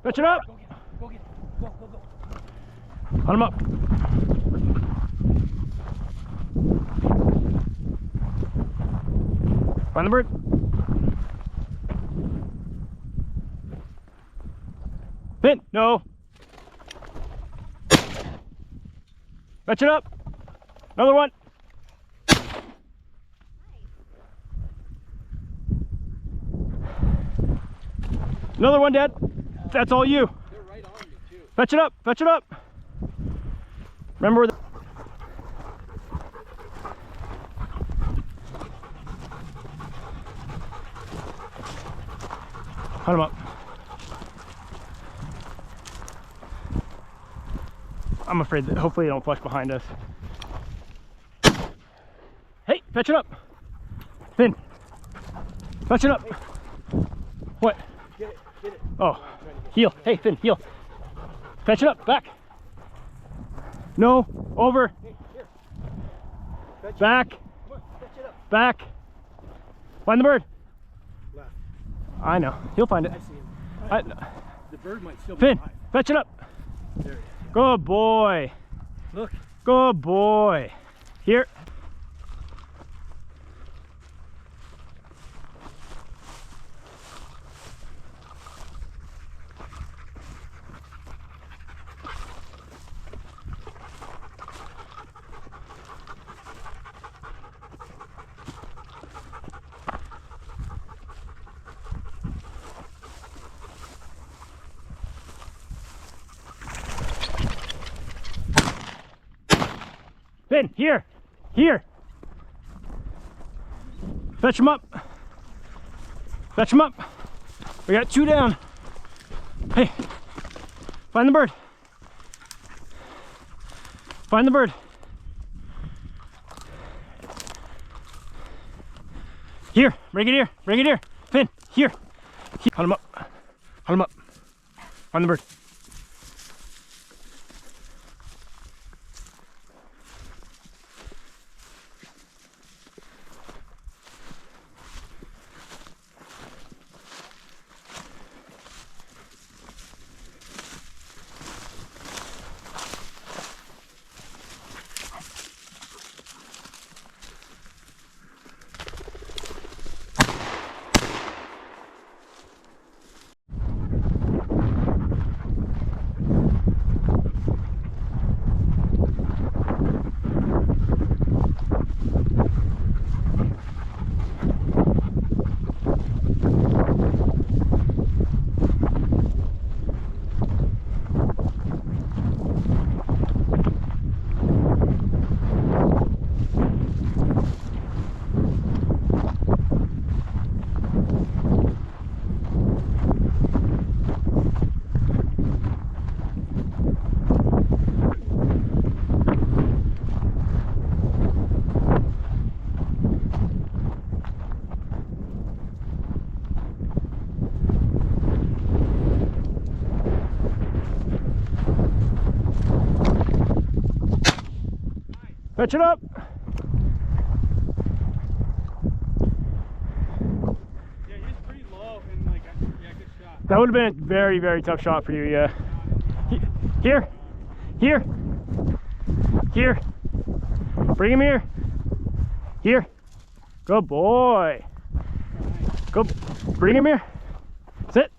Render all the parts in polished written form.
Fetch it up. Go get it. Go. Hunt him up. Find the bird. Finn, no. Fetch it up. Another one. Another one, Dad. That's all you. They're right on you, too. Fetch it up. Fetch it up. Remember where the... Hunt him up. I'm afraid that hopefully they don't flush behind us. Hey, fetch it up. Finn. Fetch it up. What? Get it. Oh, heel. Hey, Finn, heel. Fetch it up. Back. No. Over. Hey, here. Fetch it. Back. Come on, fetch it up. Back. Find the bird. Left. I know. He'll find it. I see him. The bird might still be Finn, alive. fetch it up. There he is. Good boy. Look. Good boy. Here. Finn, here. Here. Fetch him up. Fetch him up. We got two down. Hey, find the bird. Find the bird. Here, bring it here. Bring it here. Finn, here. Hunt him up. Hunt him up. Find the bird. Fetch it up. Yeah, he's pretty low and like, yeah, good shot. That would have been a very, very tough shot for you, yeah. Here. Here. Here. Bring him here. Here. Good boy. Go. Bring him here. Sit.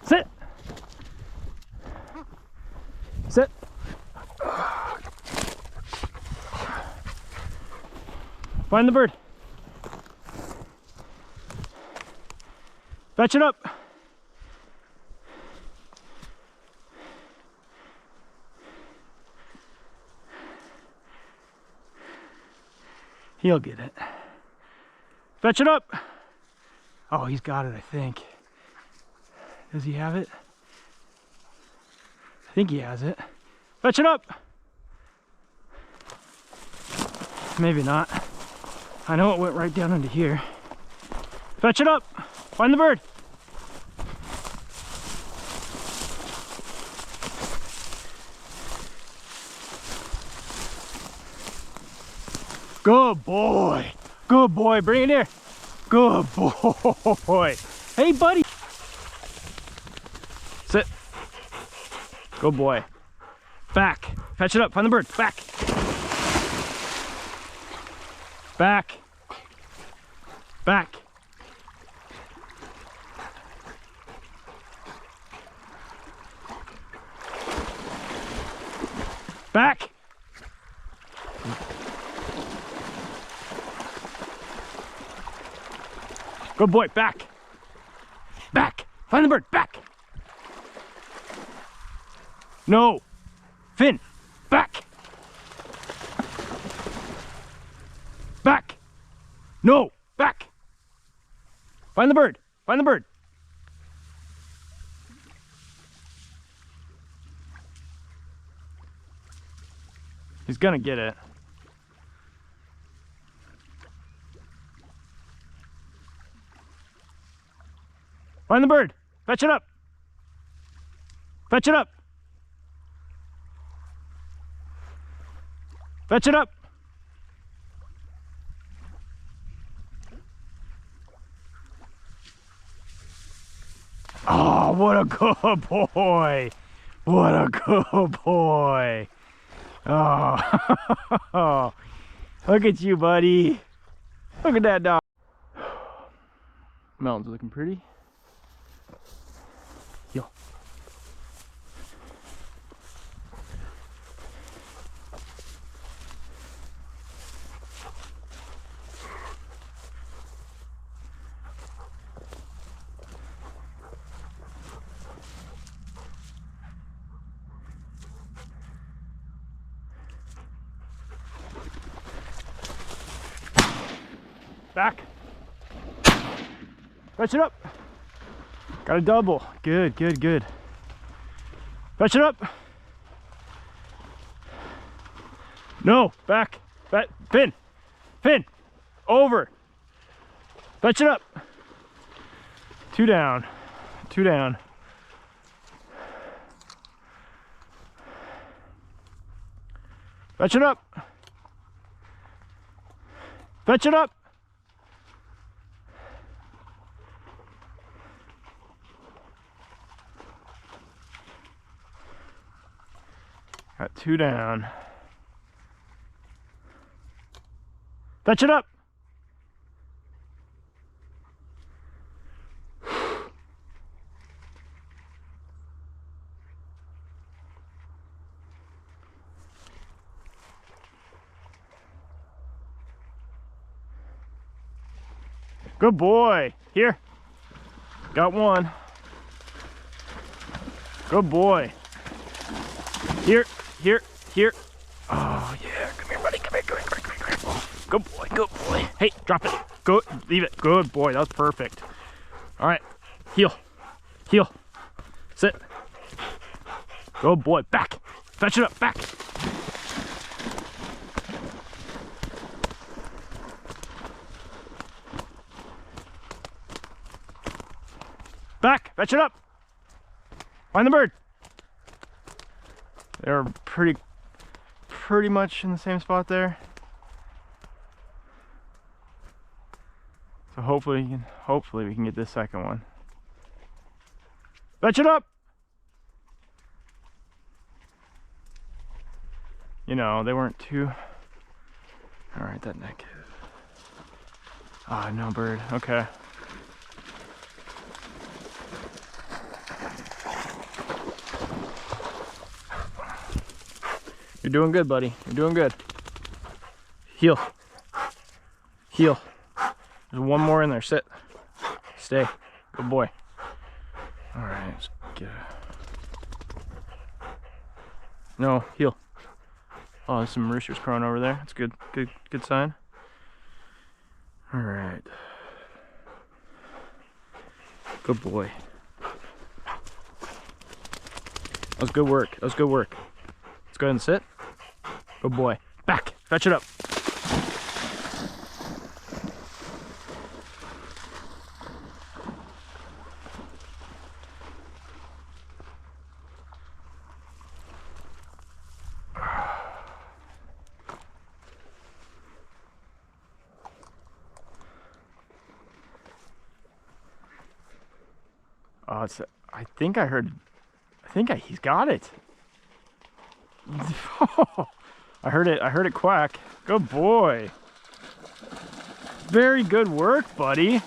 Sit. Sit. Find the bird. Fetch it up. He'll get it. Fetch it up. Oh, he's got it, I think. Does he have it? I think he has it. Fetch it up. Maybe not. I know it went right down into here. Fetch it up. Find the bird. Good boy. Good boy. Bring it here. Good boy. Hey, buddy. Sit. Good boy. Back. Fetch it up. Find the bird. Back. Back. Back. Back. Good boy. Back. Back. Find the bird. Back. No. Finn. Back. Back. No. Back. Find the bird. Find the bird. He's gonna get it. Find the bird. Fetch it up. Fetch it up. Fetch it up. Oh, what a good boy. What a good boy. Oh, look at you, buddy. Look at that dog. Mountains looking pretty. Yo. Back. Fetch it up. Got a double. Good, good, good. Fetch it up. No, back. Back. Finn. Finn. Over. Fetch it up. 2 down. 2 down. Fetch it up. Fetch it up. Got 2 down. Fetch it up. Good boy. Here. Got 1. Good boy. Here. Here, here. Oh yeah, come here, buddy. Come here, come here, come here, come here. Good boy, good boy. Hey, drop it. Go, leave it. Good boy, that was perfect. All right, heel, heel, sit. Good boy, back. Fetch it up, back. Back, fetch it up. Find the bird. They're pretty much in the same spot there. So hopefully we can get this second one. Fetch it up. You know, they weren't too. All right, that neck. Ah, no bird. Okay. You're doing good, buddy. You're doing good. Heel. Heel. There's 1 more in there. Sit. Stay. Good boy. All right. Let's get No, heel. Oh, there's some roosters crowing over there. That's good. Good sign. All right. Good boy. That was good work. That was good work. Let's go ahead and sit. Good boy. Back. Fetch it up. Oh, it's. I think he's got it. I heard it quack. Good boy. Very good work, buddy.